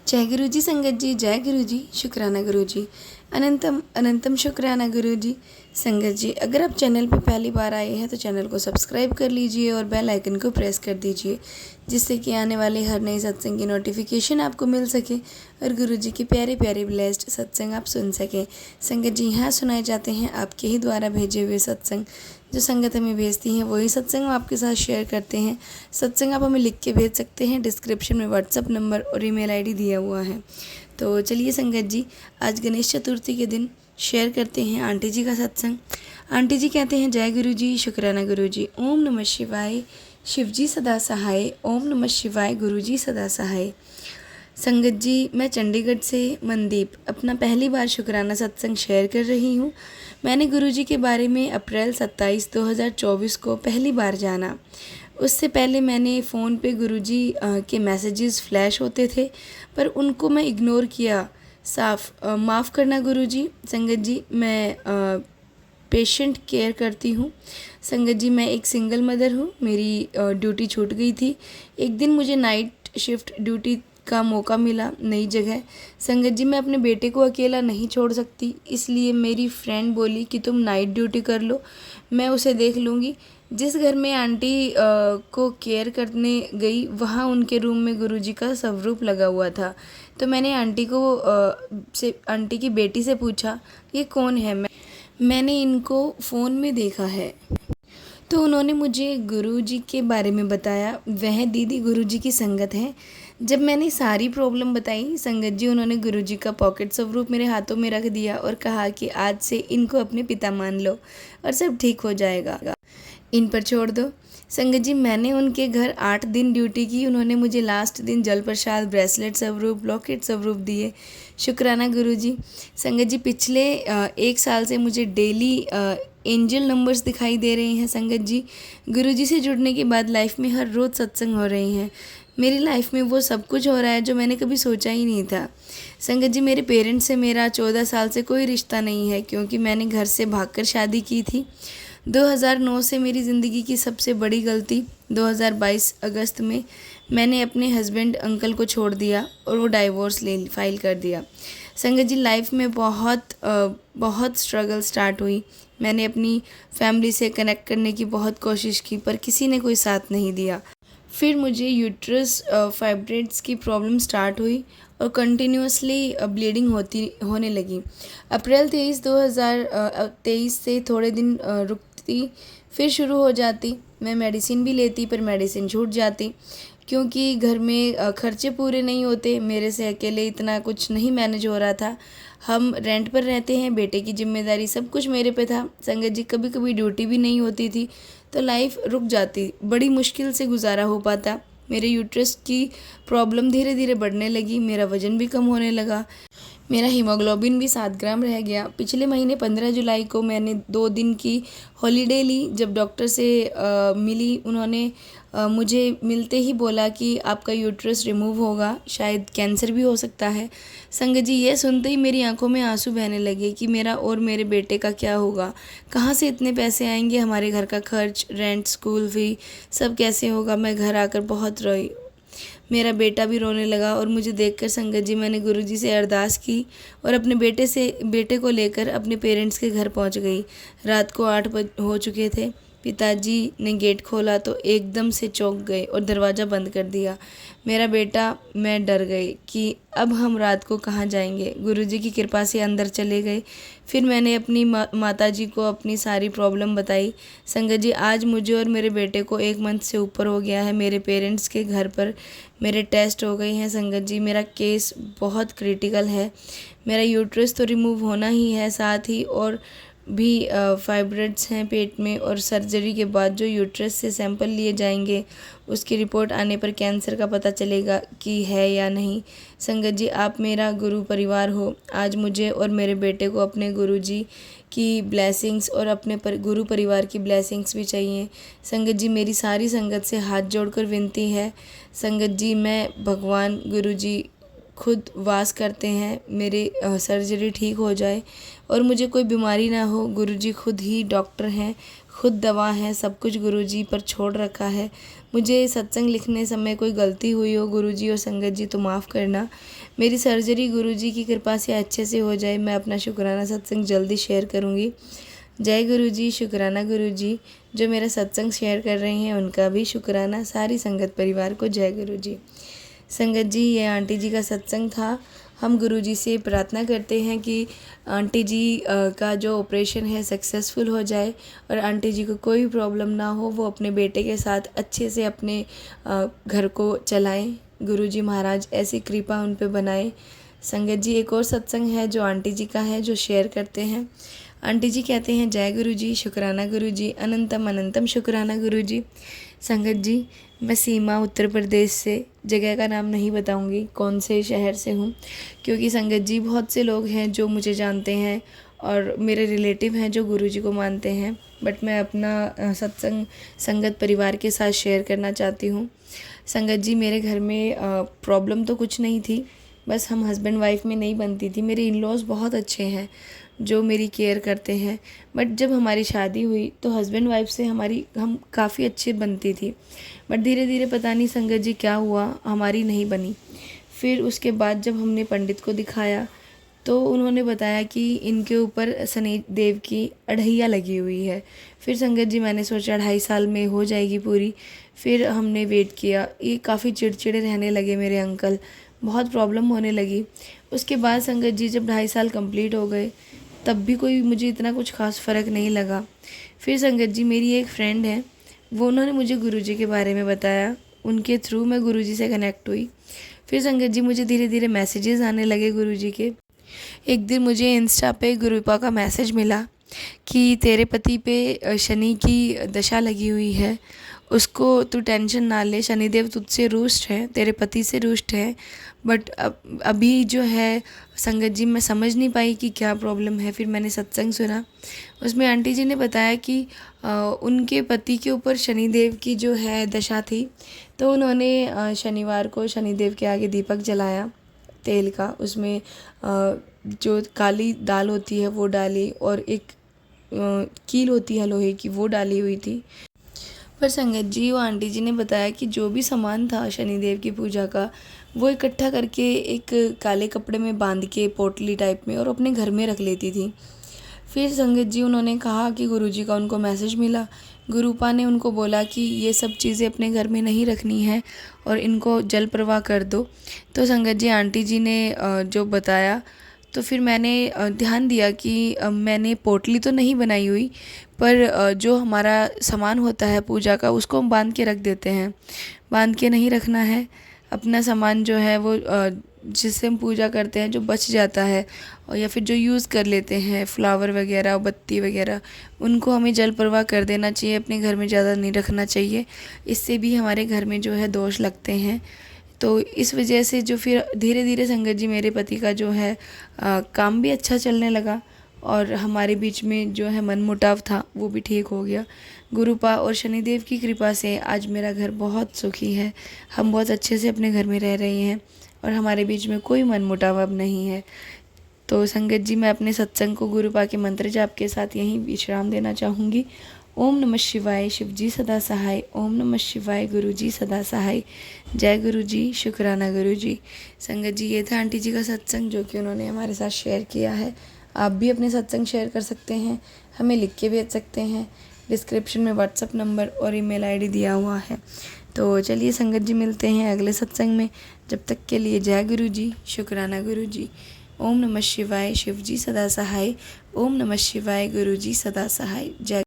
जय गुरु जी संगत जी, जय गुरु जी, शुक्राना गुरु जी, अनंतम अनंतम शुक्राना गुरु जी। संगत जी, अगर आप चैनल पर पहली बार आए हैं तो चैनल को सब्सक्राइब कर लीजिए और बेल आइकन को प्रेस कर दीजिए, जिससे कि आने वाले हर नए सत्संग की नोटिफिकेशन आपको मिल सके और गुरु जी के प्यारे प्यारे ब्लेस्ड सत्संग आप सुन सकें। संगत जी, यहाँ सुनाए जाते हैं आपके ही द्वारा भेजे हुए सत्संग। जो संगत हमें भेजती हैं वही सत्संग हम आपके साथ शेयर करते हैं। सत्संग आप हमें लिख के भेज सकते हैं, डिस्क्रिप्शन में व्हाट्सअप नंबर और ईमेल आईडी दिया हुआ है। तो चलिए संगत जी, आज गणेश चतुर्थी के दिन शेयर करते हैं आंटी जी का सत्संग। आंटी जी कहते हैं, जय गुरु जी, शुक्राना गुरु जी, ओम नमः शिवाय, शिव जी सदा सहाय, ओम नमः शिवाय, गुरु जी सदा सहाय। संगत जी, मैं चंडीगढ़ से मनदीप अपना पहली बार शुक्राना सत्संग शेयर कर रही हूँ। मैंने गुरुजी के बारे में अप्रैल 27, 2024 को पहली बार जाना। उससे पहले मैंने फ़ोन पे गुरुजी के मैसेजेस फ्लैश होते थे, पर उनको मैं इग्नोर किया। माफ़ करना गुरुजी। संगत जी, मैं पेशेंट केयर करती हूँ। संगत जी, मैं एक सिंगल मदर हूँ। मेरी ड्यूटी छूट गई थी। एक दिन मुझे नाइट शिफ्ट ड्यूटी का मौका मिला नई जगह। संगत जी, मैं अपने बेटे को अकेला नहीं छोड़ सकती, इसलिए मेरी फ्रेंड बोली कि तुम नाइट ड्यूटी कर लो, मैं उसे देख लूँगी। जिस घर में आंटी को केयर करने गई, वहाँ उनके रूम में गुरुजी का स्वरूप लगा हुआ था। तो मैंने आंटी की बेटी से पूछा, ये कौन है? मैंने इनको फ़ोन में देखा है। तो उन्होंने मुझे गुरुजी के बारे में बताया। वह दीदी गुरुजी की संगत है। जब मैंने सारी प्रॉब्लम बताई, संगत जी, उन्होंने गुरुजी का पॉकेट स्वरूप मेरे हाथों में रख दिया और कहा कि आज से इनको अपने पिता मान लो और सब ठीक हो जाएगा, इन पर छोड़ दो। संगत जी, मैंने उनके घर 8 दिन ड्यूटी की। उन्होंने मुझे लास्ट दिन जल प्रसाद, ब्रेसलेट स्वरूप, लॉकेट स्वरूप दिए। शुक्राना गुरुजी। संगत जी, पिछले 1 साल से मुझे डेली एंजल नंबर्स दिखाई दे रहे हैं। संगत जी, गुरुजी से जुड़ने के बाद लाइफ में हर रोज़ सत्संग हो रहे हैं। मेरी लाइफ में वो सब कुछ हो रहा है जो मैंने कभी सोचा ही नहीं था। संगत जी, मेरे पेरेंट्स से मेरा 14 साल से कोई रिश्ता नहीं है, क्योंकि मैंने घर से भागकर शादी की थी। 2009 से मेरी ज़िंदगी की सबसे बड़ी गलती। 2022 अगस्त में मैंने अपने हस्बैंड अंकल को छोड़ दिया और वो डाइवोर्स फाइल कर दिया। संगत जी, लाइफ में बहुत स्ट्रगल स्टार्ट हुई। मैंने अपनी फैमिली से कनेक्ट करने की बहुत कोशिश की, पर किसी ने कोई साथ नहीं दिया। फिर मुझे यूट्रस फाइब्रॉइड्स की प्रॉब्लम स्टार्ट हुई और कंटिन्यूसली ब्लीडिंग होने लगी। अप्रैल 23, 2023 से थोड़े दिन रुकती, फिर शुरू हो जाती। मैं मेडिसिन भी लेती, पर मेडिसिन छूट जाती, क्योंकि घर में खर्चे पूरे नहीं होते। मेरे से अकेले इतना कुछ नहीं मैनेज हो रहा था। हम रेंट पर रहते हैं, बेटे की जिम्मेदारी सब कुछ मेरे पे था। संगत जी, कभी कभी ड्यूटी भी नहीं होती थी, तो लाइफ रुक जाती, बड़ी मुश्किल से गुजारा हो पाता। मेरे यूट्रस की प्रॉब्लम धीरे धीरे बढ़ने लगी, मेरा वज़न भी कम होने लगा, मेरा हीमोग्लोबिन भी 7 ग्राम रह गया। पिछले महीने 15 जुलाई को मैंने 2 दिन की हॉलीडे ली। जब डॉक्टर से मिली, उन्होंने मुझे मिलते ही बोला कि आपका यूट्रस रिमूव होगा, शायद कैंसर भी हो सकता है। संगत जी, ये सुनते ही मेरी आंखों में आंसू बहने लगे कि मेरा और मेरे बेटे का क्या होगा, कहाँ से इतने पैसे आएंगे, हमारे घर का खर्च, रेंट, स्कूल फी सब कैसे होगा। मैं घर आकर बहुत रोई, मेरा बेटा भी रोने लगा और मुझे देखकर संगत जी, मैंने गुरुजी से अरदास की और अपने बेटे को लेकर अपने पेरेंट्स के घर पहुंच गई। रात को 8 बज हो चुके थे। पिताजी ने गेट खोला तो एकदम से चौंक गए और दरवाज़ा बंद कर दिया। मेरा बेटा, मैं डर गई कि अब हम रात को कहाँ जाएंगे। गुरुजी की कृपा से अंदर चले गए। फिर मैंने अपनी माताजी को अपनी सारी प्रॉब्लम बताई। संगत जी, आज मुझे और मेरे बेटे को 1 मंथ से ऊपर हो गया है। मेरे पेरेंट्स के घर पर मेरे टेस्ट हो गए हैं। संगत जी, मेरा केस बहुत क्रिटिकल है। मेरा यूट्रस तो रिमूव होना ही है, साथ ही और भी फाइब्रॉइड्स हैं पेट में, और सर्जरी के बाद जो यूट्रस से सैंपल लिए जाएंगे, उसकी रिपोर्ट आने पर कैंसर का पता चलेगा कि है या नहीं। संगत जी, आप मेरा गुरु परिवार हो। आज मुझे और मेरे बेटे को अपने गुरुजी की ब्लेसिंग्स और अपने गुरु परिवार की ब्लेसिंग्स भी चाहिए। संगत जी, मेरी सारी संगत से हाथ जोड़कर विनती है। संगत जी, मैं भगवान गुरुजी खुद वास करते हैं, मेरी सर्जरी ठीक हो जाए और मुझे कोई बीमारी ना हो। गुरुजी खुद ही डॉक्टर हैं, खुद दवा हैं, सब कुछ गुरुजी पर छोड़ रखा है। मुझे सत्संग लिखने समय कोई गलती हुई हो गुरुजी और संगत जी तो माफ़ करना। मेरी सर्जरी गुरुजी की कृपा से अच्छे से हो जाए। मैं अपना शुक्राना सत्संग जल्दी शेयर करूँगी। जय गुरुजी, शुक्राना गुरुजी। जो मेरा सत्संग शेयर कर रहे हैं उनका भी शुक्राना। सारी संगत परिवार को जय गुरुजी। संगत जी, ये आंटी जी का सत्संग था। हम गुरुजी से प्रार्थना करते हैं कि आंटी जी का जो ऑपरेशन है सक्सेसफुल हो जाए और आंटी जी को कोई प्रॉब्लम ना हो, वो अपने बेटे के साथ अच्छे से अपने घर को चलाएं। गुरुजी महाराज ऐसी कृपा उन पे बनाए। संगत जी, एक और सत्संग है जो आंटी जी का है, जो शेयर करते हैं। आंटी जी कहते हैं, जय गुरुजी, शुक्राना गुरुजी, अनंतम अनंतम शुक्राना गुरुजी। संगत जी, मैं सीमा उत्तर प्रदेश से, जगह का नाम नहीं बताऊंगी कौन से शहर से हूँ, क्योंकि संगत जी बहुत से लोग हैं जो मुझे जानते हैं और मेरे रिलेटिव हैं जो गुरुजी को मानते हैं, बट मैं अपना सत्संग संगत परिवार के साथ शेयर करना चाहती हूँ। संगत जी, मेरे घर में प्रॉब्लम तो कुछ नहीं थी, बस हम हस्बैंड वाइफ में नहीं बनती थी। मेरे इन लॉज बहुत अच्छे हैं जो मेरी केयर करते हैं, बट जब हमारी शादी हुई तो हस्बैंड वाइफ से हम काफ़ी अच्छे बनती थी, बट धीरे धीरे पता नहीं संगत जी क्या हुआ, हमारी नहीं बनी। फिर उसके बाद जब हमने पंडित को दिखाया तो उन्होंने बताया कि इनके ऊपर शनि देव की अढ़ैया लगी हुई है। फिर संगत जी मैंने सोचा 2.5 साल में हो जाएगी पूरी। फिर हमने वेट किया। ये काफ़ी चिड़चिड़े रहने लगे मेरे अंकल, बहुत प्रॉब्लम होने लगी। उसके बाद संगत जी जब 2.5 साल कंप्लीट हो गए तब भी कोई मुझे इतना कुछ खास फ़र्क नहीं लगा। फिर संगत जी, मेरी एक फ्रेंड है, वो उन्होंने मुझे गुरुजी के बारे में बताया। उनके थ्रू मैं गुरुजी से कनेक्ट हुई। फिर संगत जी मुझे धीरे धीरे मैसेजेस आने लगे गुरुजी के। एक दिन मुझे इंस्टा पे गुरुपा का मैसेज मिला कि तेरे पति पे शनि की दशा लगी हुई है, उसको तू टेंशन ना ले, शनिदेव तुझसे रुष्ट है, तेरे पति से रुष्ट है। बट अभी जो है संगत जी मैं समझ नहीं पाई कि क्या प्रॉब्लम है। फिर मैंने सत्संग सुना, उसमें आंटी जी ने बताया कि उनके पति के ऊपर शनिदेव की जो है दशा थी, तो उन्होंने शनिवार को शनिदेव के आगे दीपक जलाया तेल का, उसमें जो काली दाल होती है वो डाली और एक कील होती है लोहे की वो डाली हुई थी। पर संगत जी, वो आंटी जी ने बताया कि जो भी सामान था शनिदेव की पूजा का वो इकट्ठा करके एक काले कपड़े में बांध के पोटली टाइप में और अपने घर में रख लेती थी। फिर संगत जी उन्होंने कहा कि गुरुजी का उनको मैसेज मिला, गुरुपा ने उनको बोला कि ये सब चीज़ें अपने घर में नहीं रखनी है और इनको जल प्रवाह कर दो। तो संगत जी आंटी जी ने जो बताया, तो फिर मैंने ध्यान दिया कि मैंने पोटली तो नहीं बनाई हुई, पर जो हमारा सामान होता है पूजा का उसको हम बांध के रख देते हैं। बांध के नहीं रखना है, अपना सामान जो है वो जिससे हम पूजा करते हैं जो बच जाता है और या फिर जो यूज़ कर लेते हैं फ्लावर वगैरह बत्ती वगैरह, उनको हमें जल प्रवाह कर देना चाहिए, अपने घर में ज़्यादा नहीं रखना चाहिए। इससे भी हमारे घर में जो है दोष लगते हैं। तो इस वजह से जो फिर धीरे धीरे संगत जी मेरे पति का जो है काम भी अच्छा चलने लगा और हमारे बीच में जो है मनमुटाव था वो भी ठीक हो गया। गुरुपा और शनिदेव की कृपा से आज मेरा घर बहुत सुखी है। हम बहुत अच्छे से अपने घर में रह रहे हैं और हमारे बीच में कोई मनमुटाव अब नहीं है। तो संगत जी, मैं अपने सत्संग को गुरुपा के मंत्र जाप के साथ यहीं विश्राम देना चाहूँगी। ओम नमः शिवाय, शिव जी सदा सहाय। ओम नमः शिवाय, गुरु जी सदा सहाय। जय गुरु जी, शुक्राना गुरु जी। संगत जी, ये था आंटी जी का सत्संग जो कि उन्होंने हमारे साथ शेयर किया है। आप भी अपने सत्संग शेयर कर सकते हैं, हमें लिख के भेज सकते हैं। डिस्क्रिप्शन में व्हाट्सअप नंबर और ईमेल आईडी दिया हुआ है। तो चलिए संगत जी, मिलते हैं अगले सत्संग में। जब तक के लिए जय गुरु जी, शुक्राना गुरु जी। ओम नमः शिवाय, शिव जी सदा सहाय। ओम नमः शिवाय, गुरु जी सदा सहाय। जय